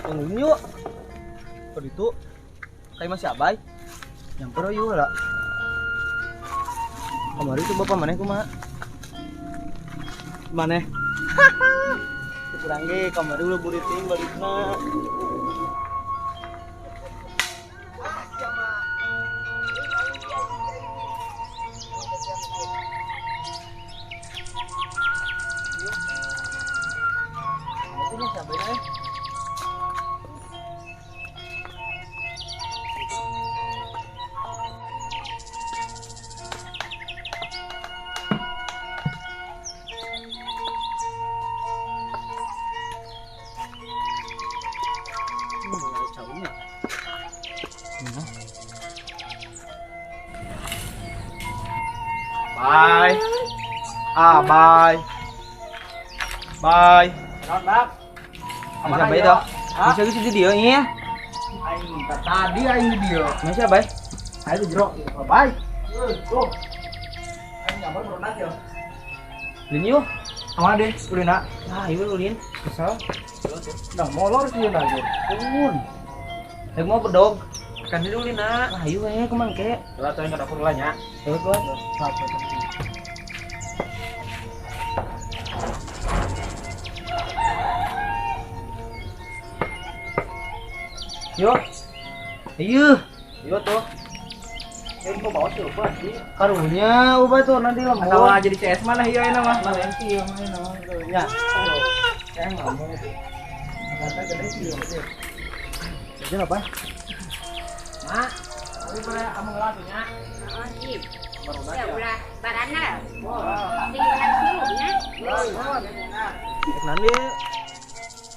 Tungguin yuk. Kalau itu kayak masih abai. Nyamper yuk lah. Kemarin itu bapak mana kumaha? Mana? Kurang ge kamari ulah buriting balikna. Ini siapa ini? Bye. Bye. Bye. Nak. Bisa baik toh? Bisa gitu video ini ya? Aing tadi aing video. Masih baik? Aing di jero. Bye. Tuh. Aing nyamper berenang ya. Ulin yuk. Sama deh, kulina. Nah, yuk ulin. Bisa. Udah molor sih aja. Turun. Lagi mau bedog. Kan dulu ulin nak. Nah, yuk kayaknya kemang ke. Lah tuh yang dapur lah nya. Tuh tuh. Yuk. Ayo. Yuk tuh. Aing kok bawa siapa sih? Karunya ubah tuh nanti lembut. Kalau jadi CS mana iya ini mah. Mana sih yang main nama ya. Saya nggak mau. Kata gede sih. Jadi apa? Mak, tapi pada amang latunya. Wajib. Baru Ya nak. ulah barana. Tinggal sulungnya. Nanti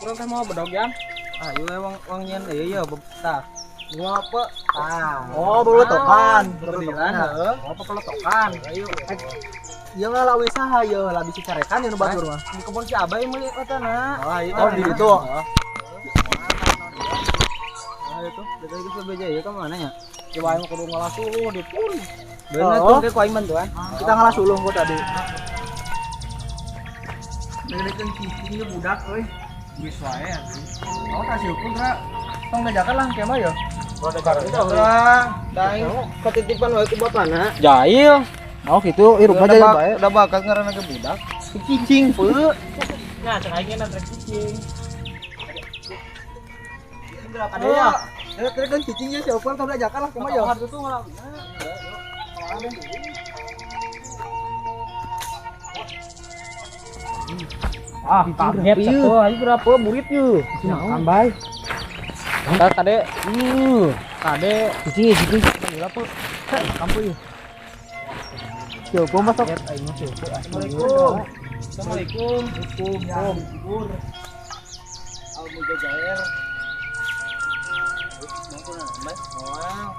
kurang teh mau bedog jam. Ayo wang nyen iya betah. Gua apa? Oh, baru tokan. Berdilan heeh. Apa kalau tokan? Ayo. Iya nggak lawi saha ya, lah bisa carekan ya batur mah. Di kebun si Abay mah katana. Oh, di situ. Nah, itu dari ke beja ya ke mana ya? Coba aing kudu ngalah suluh di pun. Bener tuh ke kuaing bantuan. Kita ngalah sulung kok tadi. Dedekeun cicingnya budak euy. Geus wae atuh. Oh, hasil pun ra. Tong ngajakan lah kemah ya. Rada karena Orang daing ketitipan wae ku bapana. Jahil. Oh gitu, irupna jadi bae. Udah bakat ngaranna ke budak. Cicing peuh. Nah, cek aing nanti cicing. Berapa Ada ya? Ada kan cicingnya siapa kan ngajakan lah kemah ya. Harus tuh ngalah. Ah, kaget satu, ayo berapa murid yuk? Tambah. Entar tade, tade, cicing, berapa? Kampung yuk. Siapa masuk? Assalamualaikum. Assalamualaikum. Waalaikumsalam. Almu jajair. Wow.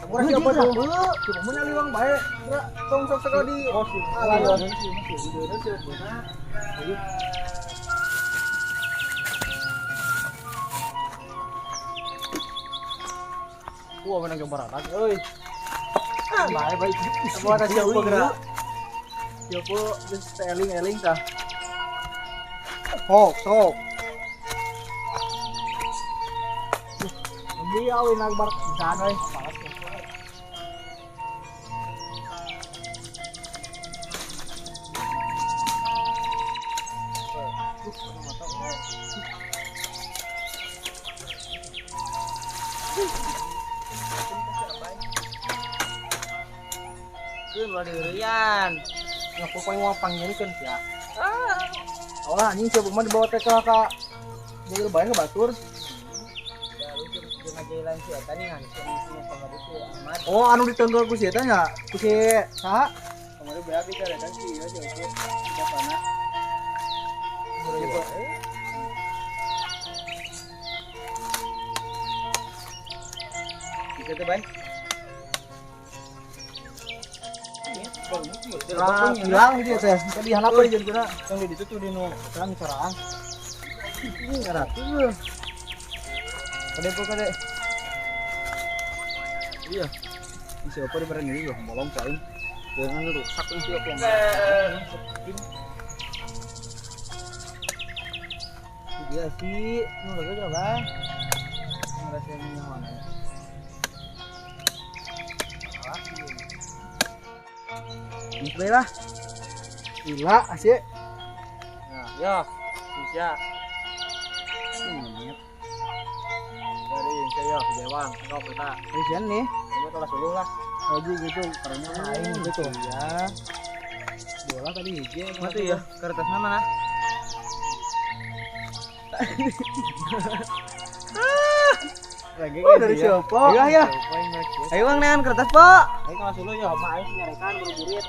Kamu siapa tuh? Cuma mau nyali uang baik. Tong sok sekali. Oh, sih. Wah, mana gambar anak, euy. Baik. Kamu ada siapa gerak? Siapa geus eling-eling tah? Sok. Dia awin akbar sana euy. Keun ulah deurian. Ngaku paling wapang nyerikeun sia. Oh, anjing siapa mah dibawa teh ka jadi bayar ke batur. Ngajailan si eta nih ngani sama itu Ahmad. Oh, anu ditenggel ku si eta nya? Ku si saha? Kemarin beak dicarekan si ieu si itu bapana. Bisa teh, Bay? Bilang dia teh, tadi hanap euy jeung kena yang di ditu tuh di nu terang saraan. Ini ngaratur. Kade po kade. Iya. Bisa apa di barang ini loh, bolong paling. Jangan rusak itu apa. Iya sih, nu leuweung lah bang. Ngerasain nyaman. Ini lah. Gila asik. Nah, ya. Bisa. Dari saya Jewang, kau kita. Isian nih. Kamu telah suluh lah. Lagi gitu, karena main gitu ya. Bola tadi hiji. Mati ya, kertasnya mana? Lagi dari siapa? Iya ya. Ayo bang nean kertas pak. Ayo kelas suluh ya, mak ayo nyarekan buru-burit.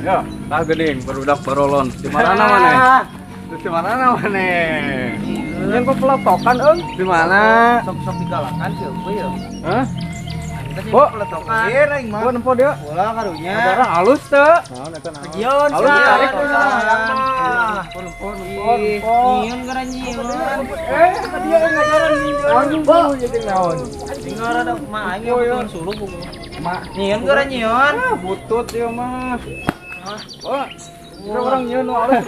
Ya, tah geuning barudak barolon. Di mana namanya? Di mana namanya? Yang kok peletokan, Di mana? Sok-sok digalakan siapa ya? Hah? Oh, peletokan. Aing mah. Kok nempo dia? Bola karunya. Barang halus teu? Gion. Halus tarik Nyiun gara nyiun. Dia ngajaran Aduh, jadi naon. Tinggal ada mak aing yang suluh buku. Mak, Nyiun gara nyiun. butut dia mah. Oh, ada orang nyeun halus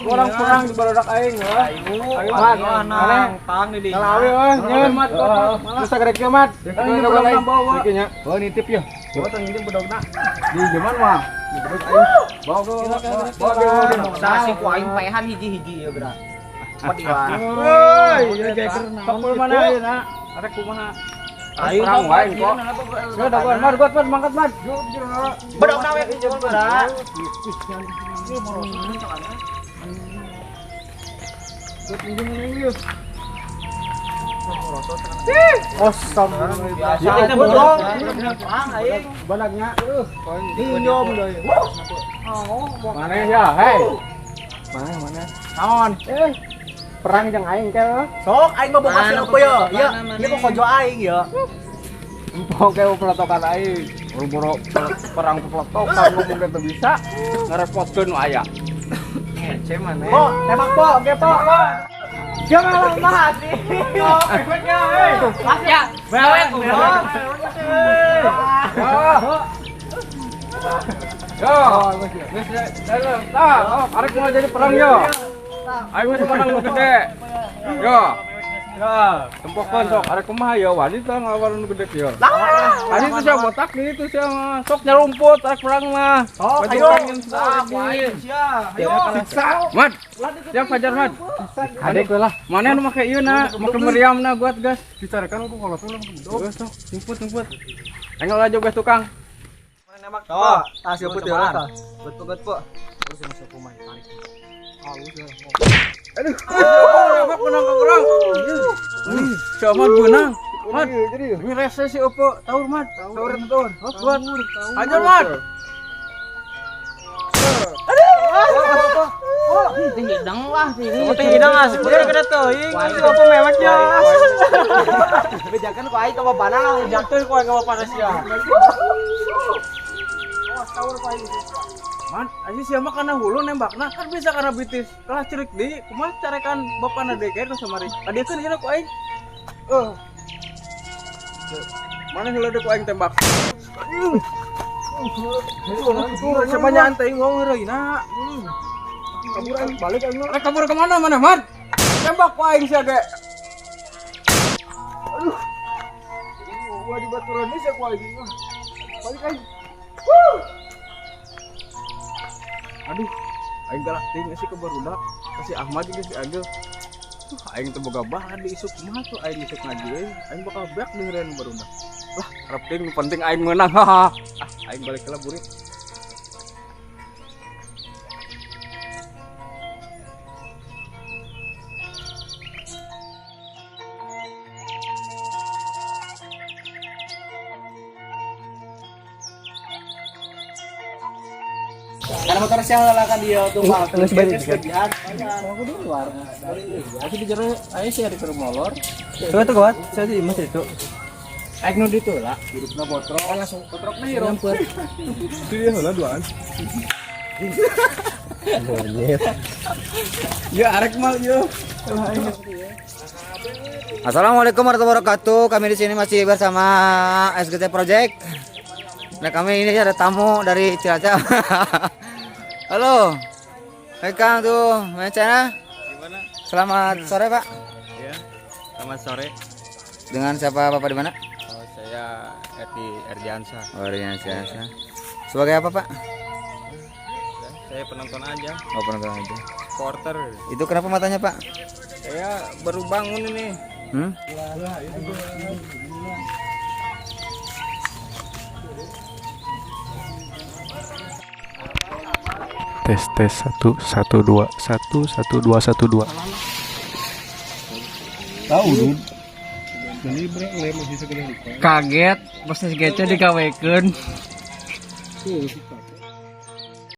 orang perang di barudak aing lah. Ayo mat, mana? Tang di Ngalawi weh, nyeun mat. Terus sagrek ieu mat. Aing bawa bawa. Dikinya. Oh, nitip ya. Bawa tang ini bedogna. Di zaman mah. Bawa ke Sasi ku aing paehan hiji-hiji ya berat. Woi, ya geger naon. Kapul mana ayeuna? Arek kumaha? Ayo perang wae kok. Sudah gua mat, mangkat mat. bedogna we hiji berat. Kosong. Biasa kita bedog. Aing Balagnya. Nyom deui. Mana ya? Hei. Mana? Naon? Perang jeung aing ke. Sok aing mah boga siapa ya? Ya, ieu kok kojo aing ya. Empok ke peletokan aing. Buru-buru perang peletokan ngomong teh bisa. Ngarepotkeun aya. ngece mana? Po, tembak po, oke po. Jangan lemah sih. Efeknya hei. Ya, bawek goblok. Yo. Arek mau jadi perang yo. Aing mah menang nu gede. Yo. Ya, tempokeun sok arek kumaha ya wanita ngawal nu gede yo. Tadi itu sia botak nih itu sia sok nyarumput arek perang mah. Oh, Baju ayo. pengen Ayo. Mat. Siap Fajar Mat. Adek lah. Mana nu make ieu na? Make meriam na buat gas. Dicarekan ku kalau tulang ku. Sok, ngumput. Enggal aja gas tukang. Nembak. Oh, hasil putih lah. Bet po. Terus masuk rumah tarik. Aduh. Apa menang ke orang? Siapa benang? Mat. Ini rese si Opo. Tahu Mat. Tahu. Buat. Ajar Mat. Tinggi dang lah sini. Tinggi dang asik bener kada teuing. Apa mewek ya? Bejakan ku aing ka babana lah. Jatuh ku aing ka panas ya. Man, aja siapa karena hulu nembakna kan bisa karena bitis. Kalah cerik di, kumaha carekan bapana deker nu samari. Kadiekeun ieu ku aing. Mana heula ku aing tembak. Siapa nyantai ngomong reuina. Kabur aing balik aing. Rek kabur ke mana Man? Tembak ku aing sia ge. Aduh. Gua di baturan ini sia ku aing. Balik aing. Aduh, aing galak teh sih ke barudak, si Ahmad jeung si Agil. Aing teu boga bahan di isuk kumaha tuh aing isuk ngaji euy. Aing bakal beak di heureun barudak. Lah, harap ting penting aing menang. Aing balik heula burit. Karena motor siang lalakan dia tuh mal. Geus balik sebagian. Aku di luar. Aku di jero aya sih ada keur molor. Tuh tuh kuat. Saya di masjid itu. Aik nu ditu lah. Hidupna botrok. Langsung kotrok nih ro. Itu dia heula duaan. Ya arek mal yo. Assalamualaikum warahmatullahi wabarakatuh. Kami di sini masih bersama SGT Project. Nah, kami ini ada tamu dari Cilacap. Halo. Hai Kang tuh, Mencana. Gimana? Selamat sore, Pak. Ya. Selamat sore. Dengan siapa Bapak di mana? Oh, saya Edi Erdiansa. Oh, dengan saya. Sebagai apa, Pak? Saya penonton aja, Oh, penonton aja. supporter. Itu kenapa matanya, Pak? Saya baru bangun ini. Tes 1 1 2 1 1 2 1 2. Tahu lu? Kaget pas SGC dikawekeun.